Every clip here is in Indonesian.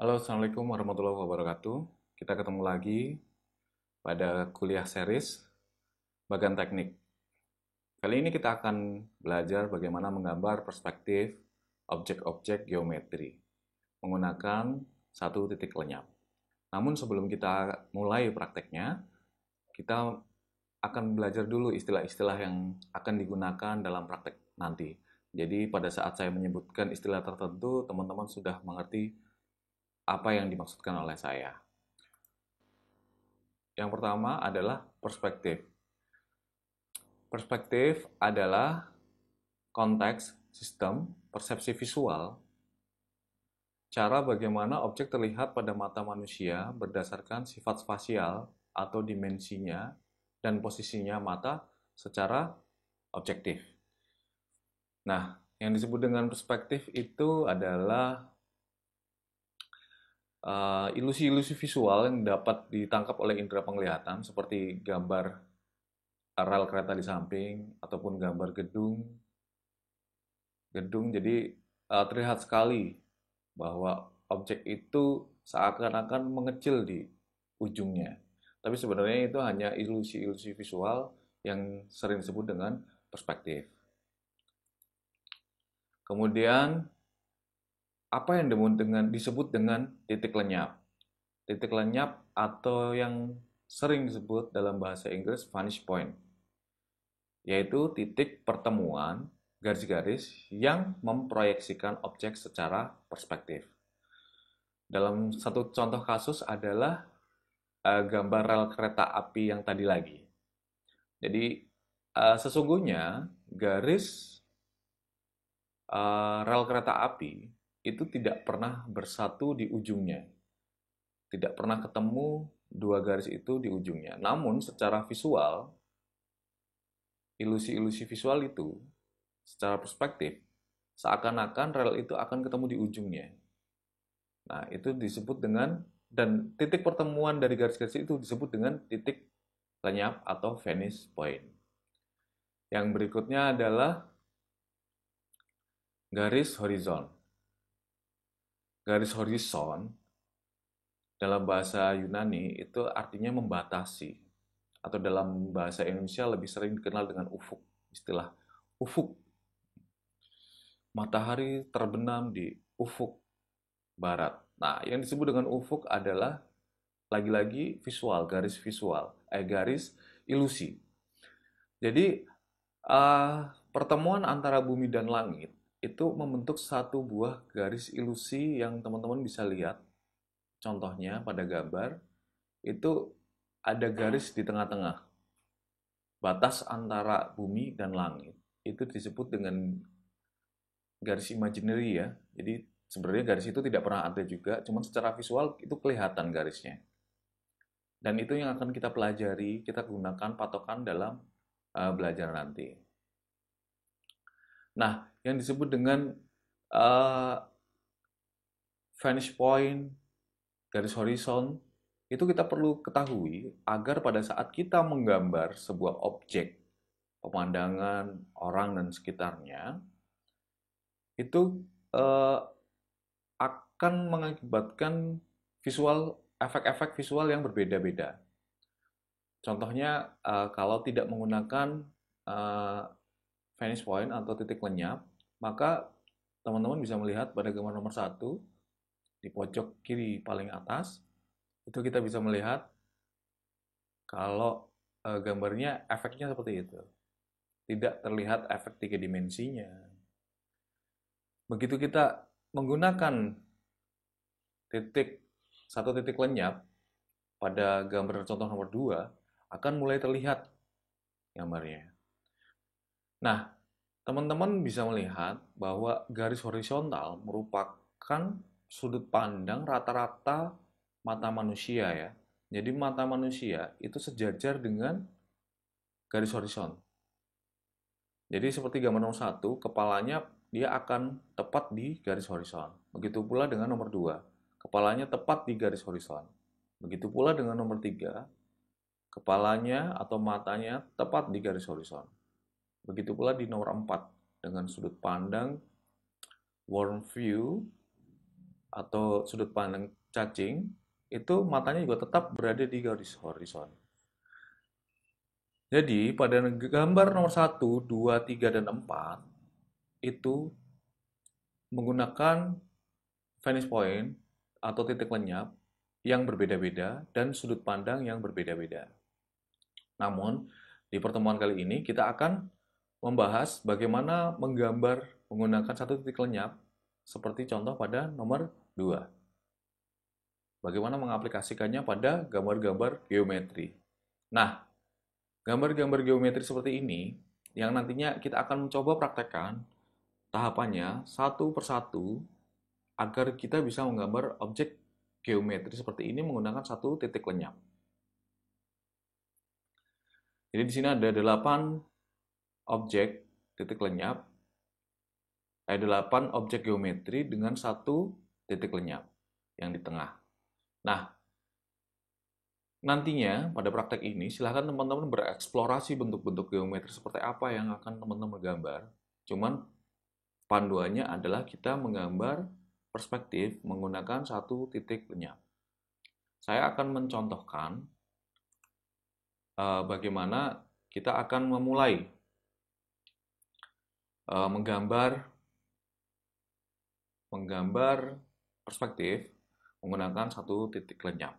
Halo, Assalamualaikum warahmatullahi wabarakatuh. Kita ketemu lagi pada kuliah series Bagan Teknik. Kali ini kita akan belajar bagaimana menggambar perspektif objek-objek geometri menggunakan satu titik lenyap. Namun sebelum kita mulai prakteknya, kita akan belajar dulu istilah-istilah yang akan digunakan dalam praktek nanti. Jadi pada saat saya menyebutkan istilah tertentu, teman-teman sudah mengerti apa yang dimaksudkan oleh saya. Yang pertama adalah perspektif. Perspektif adalah konteks, sistem, persepsi visual, cara bagaimana objek terlihat pada mata manusia berdasarkan sifat spasial atau dimensinya dan posisinya mata secara objektif. Nah, yang disebut dengan perspektif itu adalah ilusi-ilusi visual yang dapat ditangkap oleh indera penglihatan seperti gambar rel kereta di samping ataupun gambar gedung. Jadi terlihat sekali bahwa objek itu seakan-akan mengecil di ujungnya. Tapi sebenarnya itu hanya ilusi-ilusi visual yang sering disebut dengan perspektif. Kemudian apa yang disebut dengan titik lenyap? Titik lenyap atau yang sering disebut dalam bahasa Inggris vanishing point, yaitu titik pertemuan garis-garis yang memproyeksikan objek secara perspektif. Dalam satu contoh kasus adalah gambar rel kereta api yang tadi lagi. Jadi sesungguhnya garis rel kereta api itu tidak pernah bersatu di ujungnya. Tidak pernah ketemu dua garis itu di ujungnya. Namun secara visual, ilusi-ilusi visual itu secara perspektif seakan-akan rel itu akan ketemu di ujungnya. Nah, itu disebut dengan, dan titik pertemuan dari garis-garis itu disebut dengan titik lenyap atau vanish point. Yang berikutnya adalah garis horizon. Garis horizon dalam bahasa Yunani itu artinya membatasi, atau dalam bahasa Indonesia lebih sering dikenal dengan ufuk. Istilah ufuk. Matahari terbenam di ufuk barat. Nah, yang disebut dengan ufuk adalah lagi-lagi visual, garis ilusi. Jadi, pertemuan antara bumi dan langit itu membentuk satu buah garis ilusi yang teman-teman bisa lihat. Contohnya pada gambar, itu ada garis di tengah-tengah. Batas antara bumi dan langit itu disebut dengan garis imaginary ya. Jadi sebenarnya garis itu tidak pernah ada juga, cuman secara visual itu kelihatan garisnya. Dan itu yang akan kita pelajari, kita gunakan patokan dalam belajar nanti. Nah, yang disebut dengan uh, vanish point, garis horizon, itu kita perlu ketahui agar pada saat kita menggambar sebuah objek, pemandangan, orang, dan sekitarnya, itu uh, akan mengakibatkan efek-efek visual yang berbeda-beda. Contohnya, kalau tidak menggunakan uh, vanish point atau titik lenyap, maka teman-teman bisa melihat pada gambar nomor 1 di pojok kiri paling atas, itu kita bisa melihat kalau gambarnya efeknya seperti itu. Tidak terlihat efek tiga dimensinya. Begitu kita menggunakan satu titik lenyap pada gambar contoh nomor 2, akan mulai terlihat gambarnya. Nah, teman-teman bisa melihat bahwa garis horizontal merupakan sudut pandang rata-rata mata manusia ya. Jadi mata manusia itu sejajar dengan garis horizon. Jadi seperti gambar nomor 1, kepalanya dia akan tepat di garis horizon. Begitu pula dengan nomor 2, kepalanya tepat di garis horizon. Begitu pula dengan nomor 3, kepalanya atau matanya tepat di garis horizon. Begitu pula di nomor 4, dengan sudut pandang warm view atau sudut pandang cacing, itu matanya juga tetap berada di garis horizon. Jadi pada gambar nomor 1, 2, 3, dan 4 itu menggunakan vanishing point atau titik lenyap yang berbeda-beda dan sudut pandang yang berbeda-beda. Namun, di pertemuan kali ini kita akan membahas bagaimana menggambar menggunakan satu titik lenyap seperti contoh pada nomor 2. Bagaimana mengaplikasikannya pada gambar-gambar geometri. Nah, gambar-gambar geometri seperti ini yang nantinya kita akan mencoba praktekkan tahapannya satu persatu agar kita bisa menggambar objek geometri seperti ini menggunakan satu titik lenyap. Jadi di sini ada 8 objek titik lenyap, ada 8 objek geometri dengan satu titik lenyap yang di tengah. Nah, nantinya pada praktek ini silahkan teman-teman bereksplorasi bentuk-bentuk geometri seperti apa yang akan teman-teman gambar. Cuman panduannya adalah kita menggambar perspektif menggunakan satu titik lenyap. Saya akan mencontohkan bagaimana kita akan memulai menggambar perspektif menggunakan satu titik lenyap.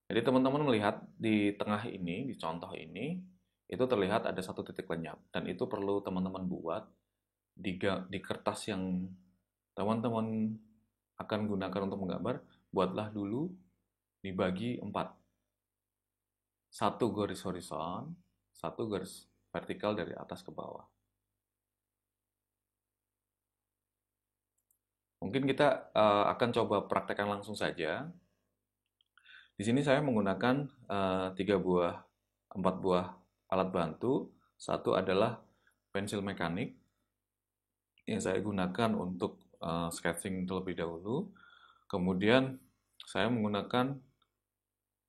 Jadi teman-teman melihat di tengah ini, di contoh ini, itu terlihat ada satu titik lenyap. Dan itu perlu teman-teman buat di kertas yang teman-teman akan gunakan untuk menggambar. Buatlah dulu dibagi 4. Satu garis horizon, satu garis vertikal dari atas ke bawah. Mungkin kita akan coba praktekkan langsung saja. Di sini saya menggunakan 4 buah alat bantu. Satu adalah pensil mekanik yang saya gunakan untuk sketching terlebih dahulu. Kemudian saya menggunakan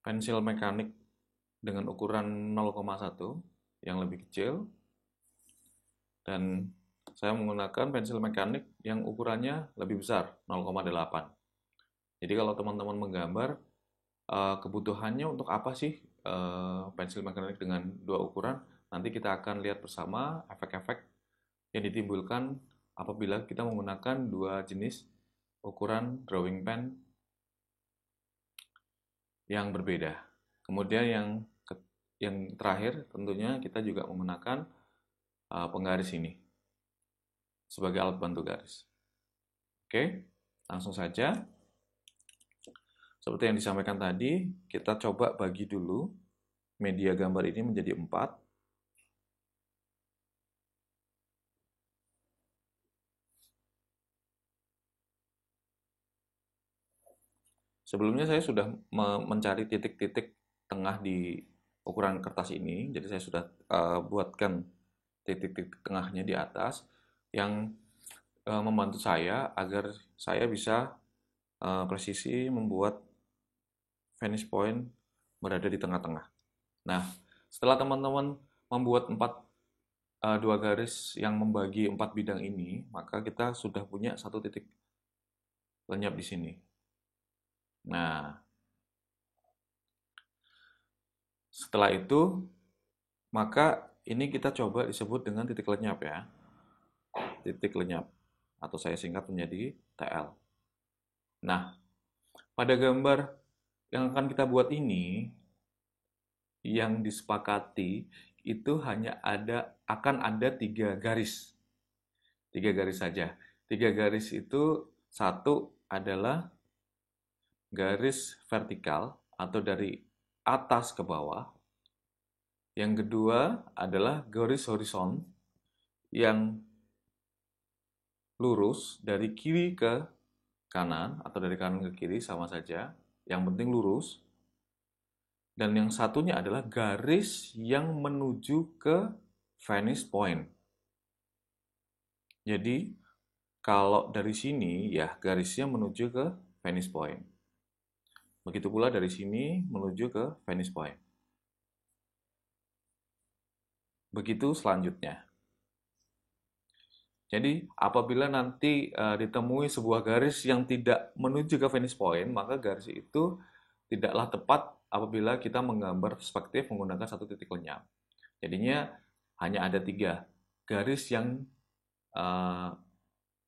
pensil mekanik dengan ukuran 0,1 yang lebih kecil. Dan saya menggunakan pensil mekanik yang ukurannya lebih besar, 0,8. Jadi kalau teman-teman menggambar, kebutuhannya untuk apa sih pensil mekanik dengan 2 ukuran? Nanti kita akan lihat bersama efek-efek yang ditimbulkan apabila kita menggunakan 2 jenis ukuran drawing pen yang berbeda. Kemudian yang terakhir tentunya kita juga menggunakan penggaris ini sebagai alat bantu garis. Oke, langsung saja. Seperti yang disampaikan tadi, kita coba bagi dulu media gambar ini menjadi 4. Sebelumnya saya sudah mencari titik-titik tengah di ukuran kertas ini, jadi saya sudah buatkan titik-titik tengahnya di atas yang membantu saya agar saya bisa presisi membuat finish point berada di tengah-tengah. Nah, setelah teman-teman membuat 2 garis yang membagi 4 bidang ini, maka kita sudah punya satu titik lenyap di sini. Nah, setelah itu, maka ini kita coba disebut dengan titik lenyap ya. Titik lenyap, atau saya singkat menjadi TL. Nah, pada gambar yang akan kita buat ini, yang disepakati itu hanya akan ada 3 garis. 3 garis saja. 3 garis itu, satu adalah garis vertikal atau dari atas ke bawah. Yang kedua adalah garis horizon yang lurus dari kiri ke kanan atau dari kanan ke kiri sama saja. Yang penting lurus. Dan yang satunya adalah garis yang menuju ke finish point. Jadi kalau dari sini ya garisnya menuju ke finish point. Begitu pula dari sini menuju ke finish point. Begitu selanjutnya. Jadi apabila nanti ditemui sebuah garis yang tidak menuju ke finish point, maka garis itu tidaklah tepat apabila kita menggambar perspektif menggunakan satu titik lenyap. Jadinya hanya ada tiga garis yang eh,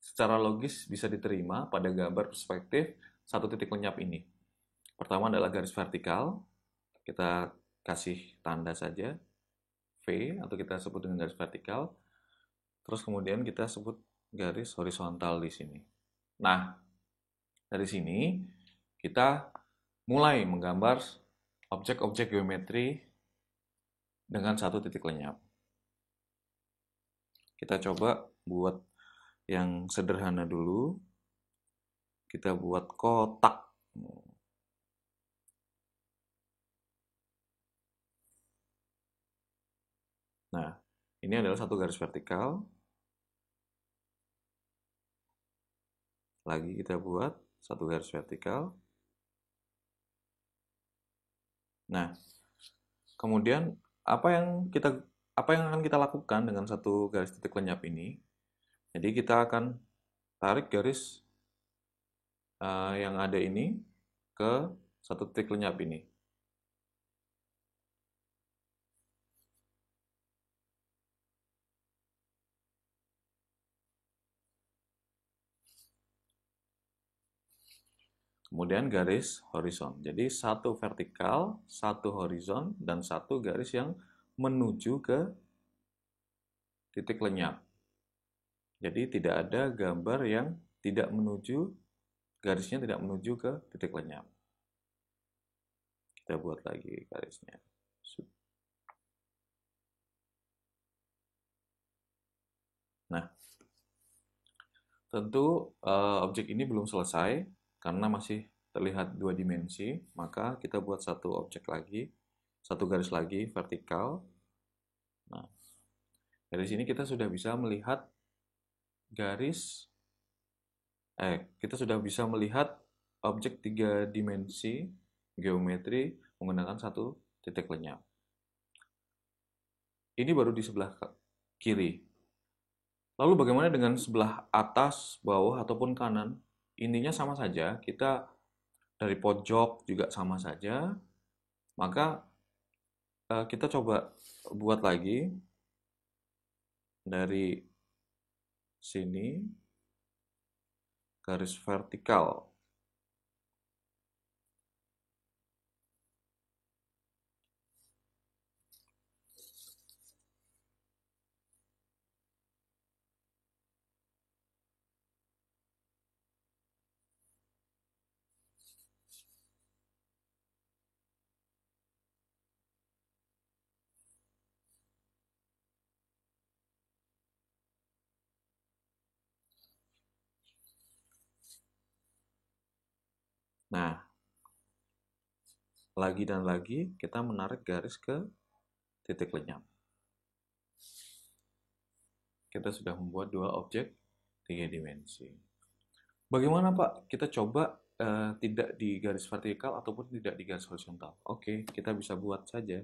secara logis bisa diterima pada gambar perspektif satu titik lenyap ini. Pertama adalah garis vertikal, kita kasih tanda saja V atau kita sebut dengan garis vertikal. Terus kemudian kita sebut garis horizontal di sini. Nah, dari sini kita mulai menggambar objek-objek geometri dengan satu titik lenyap. Kita coba buat yang sederhana dulu. Kita buat kotak. Nah, ini adalah satu garis vertikal. Lagi kita buat satu garis vertikal. Nah, kemudian apa yang akan kita lakukan dengan satu garis titik lenyap ini? Jadi kita akan tarik garis yang ada ini ke satu titik lenyap ini. Kemudian garis horizon. Jadi satu vertikal, satu horizon, dan satu garis yang menuju ke titik lenyap. Jadi tidak ada gambar yang tidak menuju, garisnya tidak menuju ke titik lenyap. Kita buat lagi garisnya. Nah, tentu objek ini belum selesai karena masih terlihat dua dimensi, maka kita buat satu objek lagi, satu garis lagi vertikal. Nah, dari sini kita sudah bisa melihat garis, kita sudah bisa melihat objek tiga dimensi geometri menggunakan satu titik lenyap. Ini baru di sebelah kiri. Lalu bagaimana dengan sebelah atas, bawah, ataupun kanan? Intinya sama saja, kita dari pojok juga sama saja. Maka kita coba buat lagi dari sini garis vertikal. Nah, lagi dan lagi kita menarik garis ke titik lenyap. Kita sudah membuat dua objek tiga dimensi. Bagaimana Pak? Kita coba tidak di garis vertikal ataupun tidak di garis horizontal. Oke, kita bisa buat saja.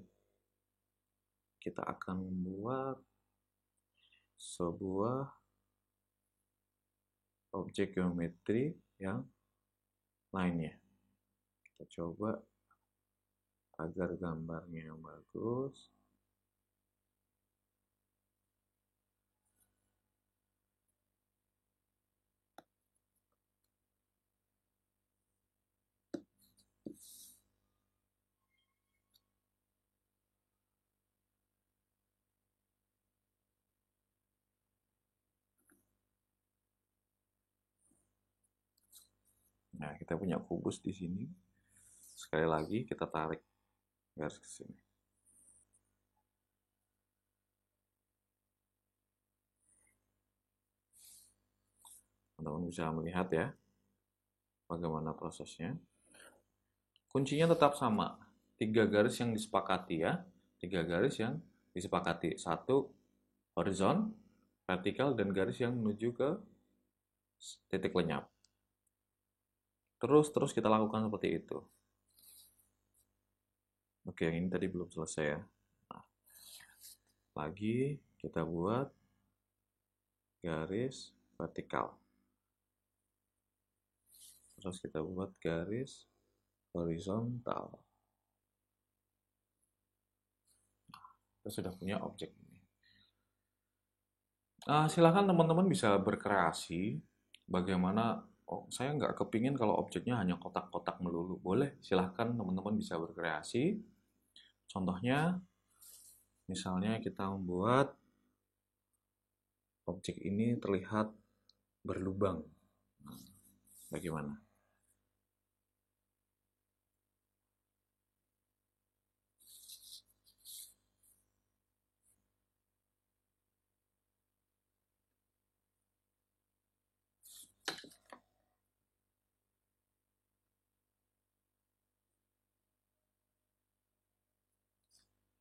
Kita akan membuat sebuah objek geometri yang lainnya. Kita coba agar gambarnya yang bagus. Nah, kita punya kubus di sini. Sekali lagi kita tarik garis ke sini. Teman-teman bisa melihat ya bagaimana prosesnya. Kuncinya tetap sama. Tiga garis yang disepakati ya. Tiga garis yang disepakati. Satu horizon, vertikal, dan garis yang menuju ke titik lenyap. Terus kita lakukan seperti itu. Oke, yang ini tadi belum selesai ya. Nah, lagi kita buat garis vertikal. Terus kita buat garis horizontal. Kita sudah punya objek ini. Silahkan teman-teman bisa berkreasi bagaimana. Oh, saya nggak kepingin kalau objeknya hanya kotak-kotak melulu. Boleh, silahkan teman-teman bisa berkreasi. Contohnya, misalnya kita membuat objek ini terlihat berlubang. Bagaimana?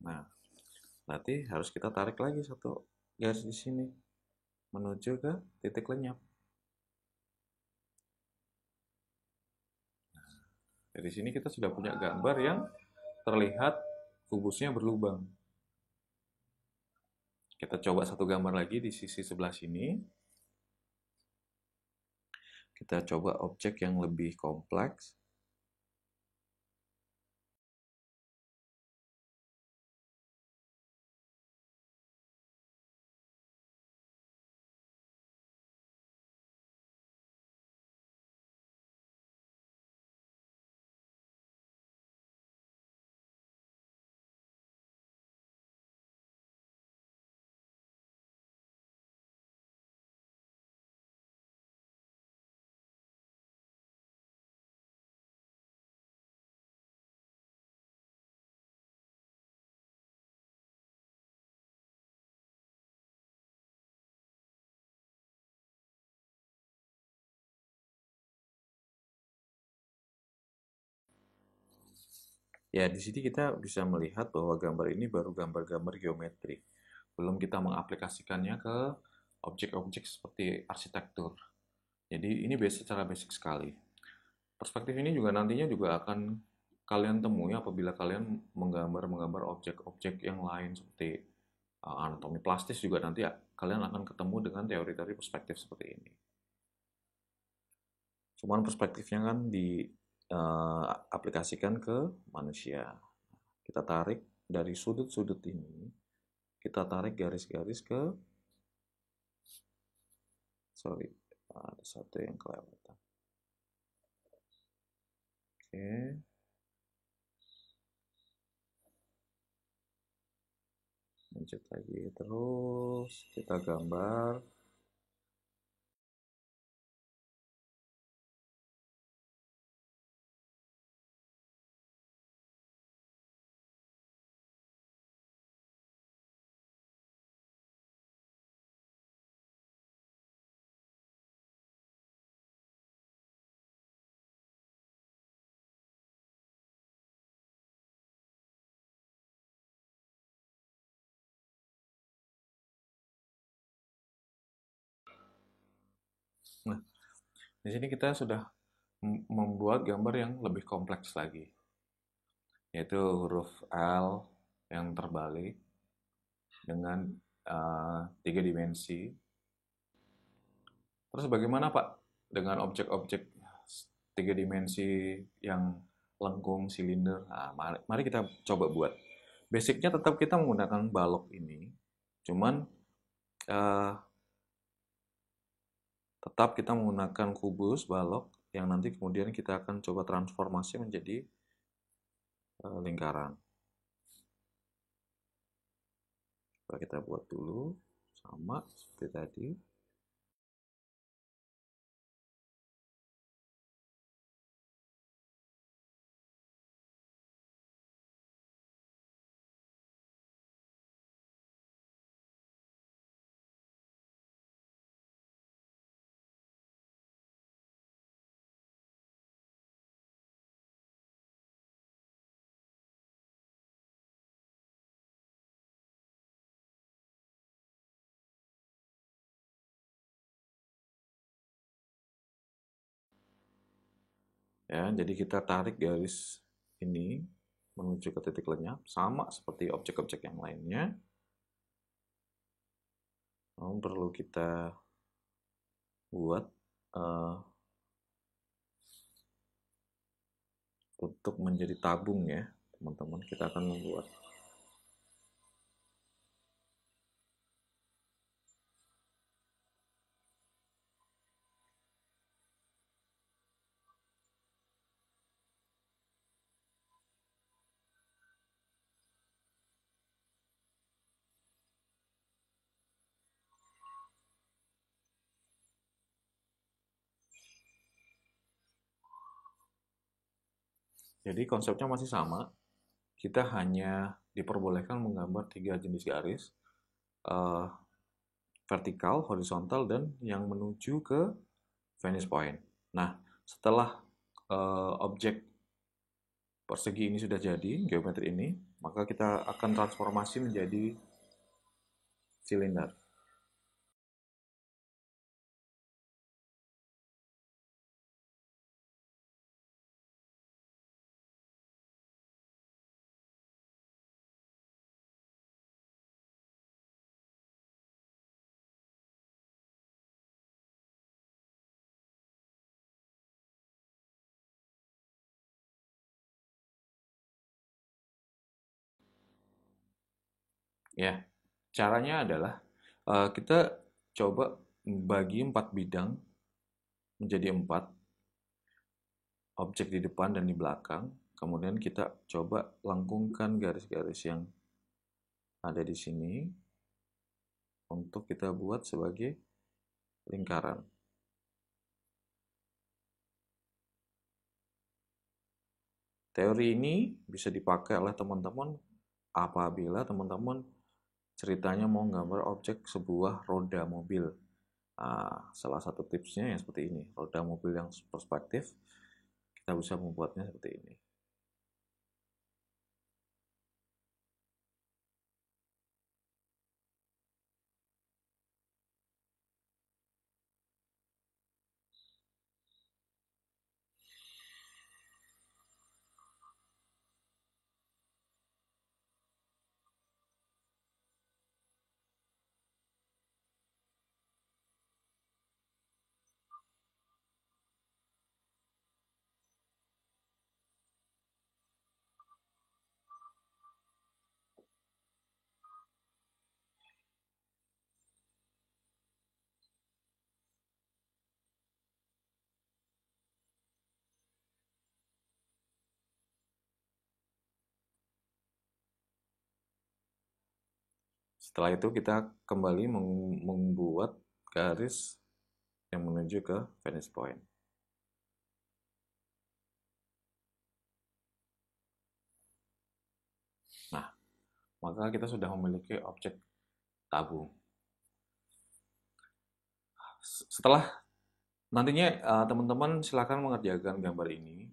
Nah, berarti harus kita tarik lagi satu garis di sini menuju ke titik lenyap. Dari sini kita sudah punya gambar yang terlihat kubusnya berlubang. Kita coba satu gambar lagi di sisi sebelah sini. Kita coba objek yang lebih kompleks. Ya, di sini kita bisa melihat bahwa gambar ini baru gambar-gambar geometri. Belum kita mengaplikasikannya ke objek-objek seperti arsitektur. Jadi ini secara basic sekali. Perspektif ini juga nantinya juga akan kalian temui apabila kalian menggambar objek-objek yang lain seperti anatomi plastis juga nanti kalian akan ketemu dengan teori-teori perspektif seperti ini. Cuman perspektifnya kan diaplikasikan ke manusia. Kita tarik dari sudut-sudut ini, kita tarik garis-garis ke, sorry, ada satu yang kelewatan. Oke. Lanjut lagi, terus kita gambar. Nah, di sini kita sudah membuat gambar yang lebih kompleks lagi, yaitu huruf L yang terbalik dengan 3 dimensi. Terus bagaimana Pak dengan objek-objek 3 dimensi yang lengkung, silinder? Nah, mari kita coba buat. Basicnya tetap kita menggunakan balok ini, cuman uh, tetap kita menggunakan kubus balok yang nanti kemudian kita akan coba transformasi menjadi lingkaran. Coba kita buat dulu sama seperti tadi. Ya, jadi kita tarik garis ini menuju ke titik lenyap sama seperti objek-objek yang lainnya. Namun perlu kita buat eh, untuk menjadi tabung ya, teman-teman. Kita akan membuat. Jadi konsepnya masih sama. Kita hanya diperbolehkan menggambar 3 jenis garis, eh, vertikal, horizontal, dan yang menuju ke finish point. Nah, setelah objek persegi ini sudah jadi, geometri ini, maka kita akan transformasi menjadi silinder. Ya, caranya adalah kita coba bagi 4 bidang menjadi 4 objek di depan dan di belakang. Kemudian kita coba lengkungkan garis-garis yang ada di sini untuk kita buat sebagai lingkaran. Teori ini bisa dipakai oleh teman-teman apabila teman-teman ceritanya mau gambar objek sebuah roda mobil. Nah, salah satu tipsnya yang seperti ini, roda mobil yang perspektif, kita bisa membuatnya seperti ini. Setelah itu kita kembali membuat garis yang menuju ke finish point. Nah, maka kita sudah memiliki objek tabung. Setelah nantinya teman-teman silakan mengerjakan gambar ini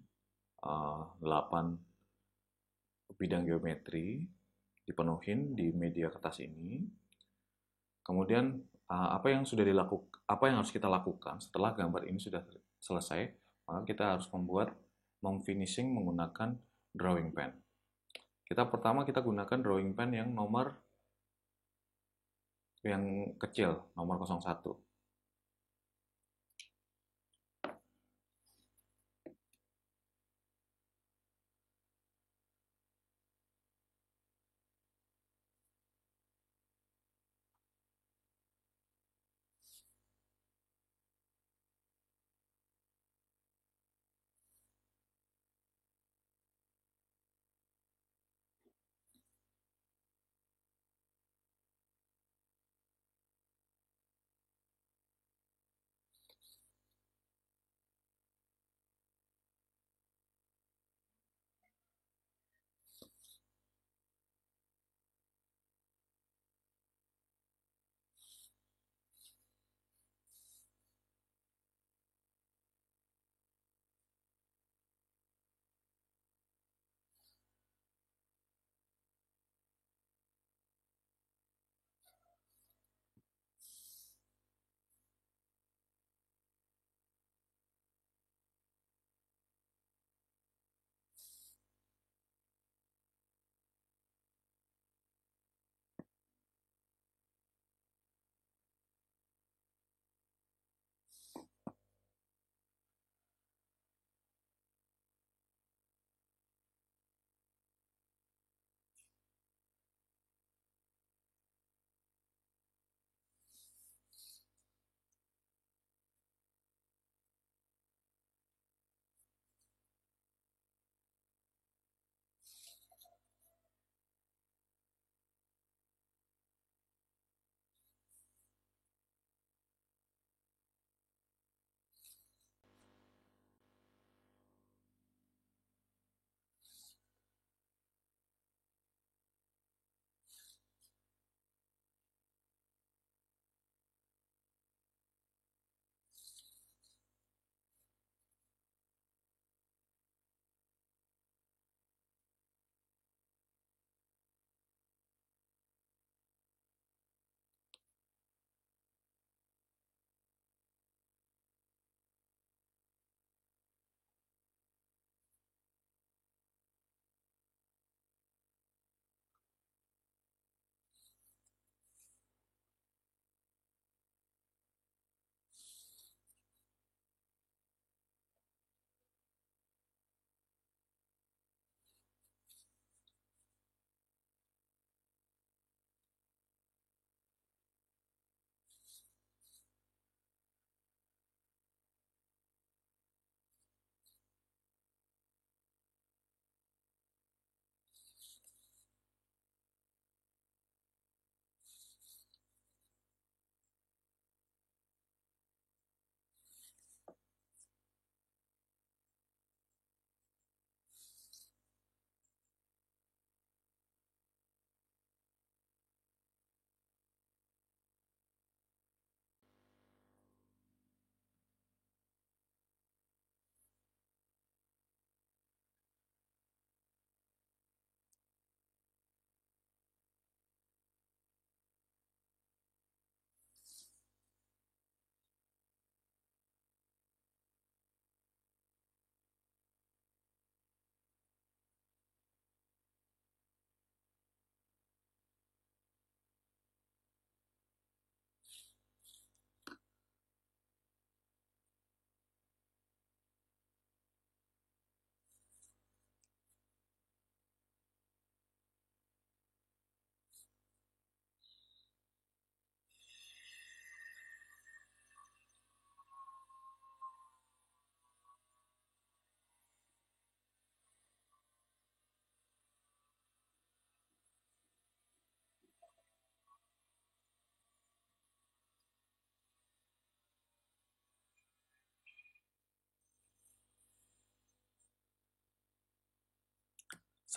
8 bidang geometri dipenuhin di media kertas ini. Kemudian apa yang harus kita lakukan setelah gambar ini sudah selesai, maka kita harus memfinishing menggunakan drawing pen. Kita gunakan drawing pen yang nomor yang kecil, nomor 01.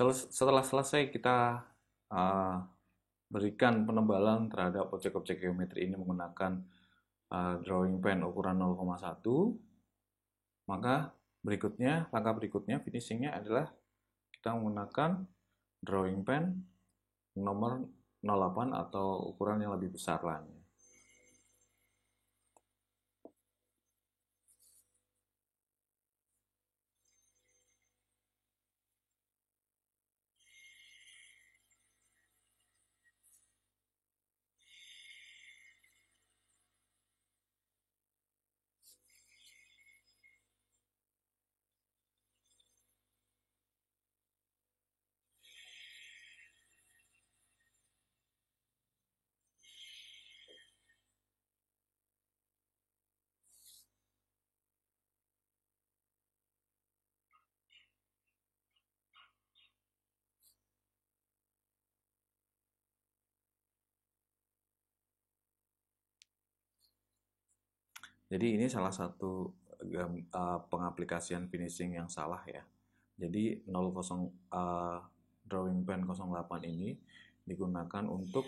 Setelah selesai kita uh, berikan penebalan terhadap objek-objek geometri ini menggunakan drawing pen ukuran 0,1, maka langkah berikutnya, finishingnya adalah kita menggunakan drawing pen nomor 08 atau ukuran yang lebih besar lainnya. Jadi ini salah satu pengaplikasian finishing yang salah ya. Jadi 00 drawing pen 08 ini digunakan untuk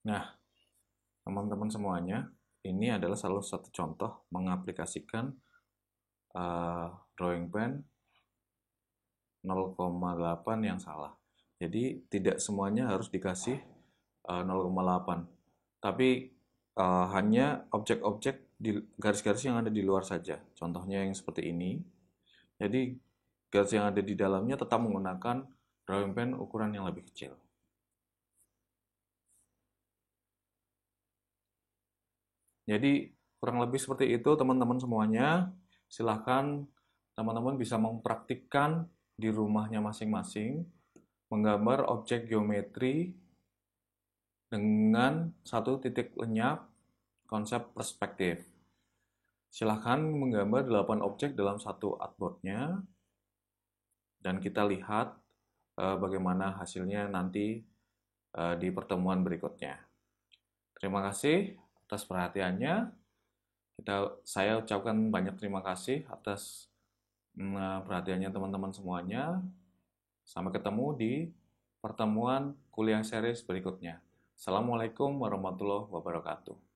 nah, teman-teman semuanya, ini adalah salah satu contoh mengaplikasikan drawing pen 0,8 yang salah. Jadi tidak semuanya harus dikasih 0,8. Tapi hanya objek-objek di garis-garis yang ada di luar saja. Contohnya yang seperti ini. Jadi garis yang ada di dalamnya tetap menggunakan drawing pen ukuran yang lebih kecil. Jadi kurang lebih seperti itu teman-teman semuanya. Silahkan teman-teman bisa mempraktikkan di rumahnya masing-masing menggambar objek geometri dengan satu titik lenyap konsep perspektif. Silahkan menggambar 8 objek dalam satu artboardnya dan kita lihat bagaimana hasilnya nanti di pertemuan berikutnya. Terima kasih atas perhatiannya. Saya ucapkan banyak terima kasih atas perhatiannya teman-teman semuanya. Sampai ketemu di pertemuan kuliah series berikutnya. Assalamualaikum warahmatullahi wabarakatuh.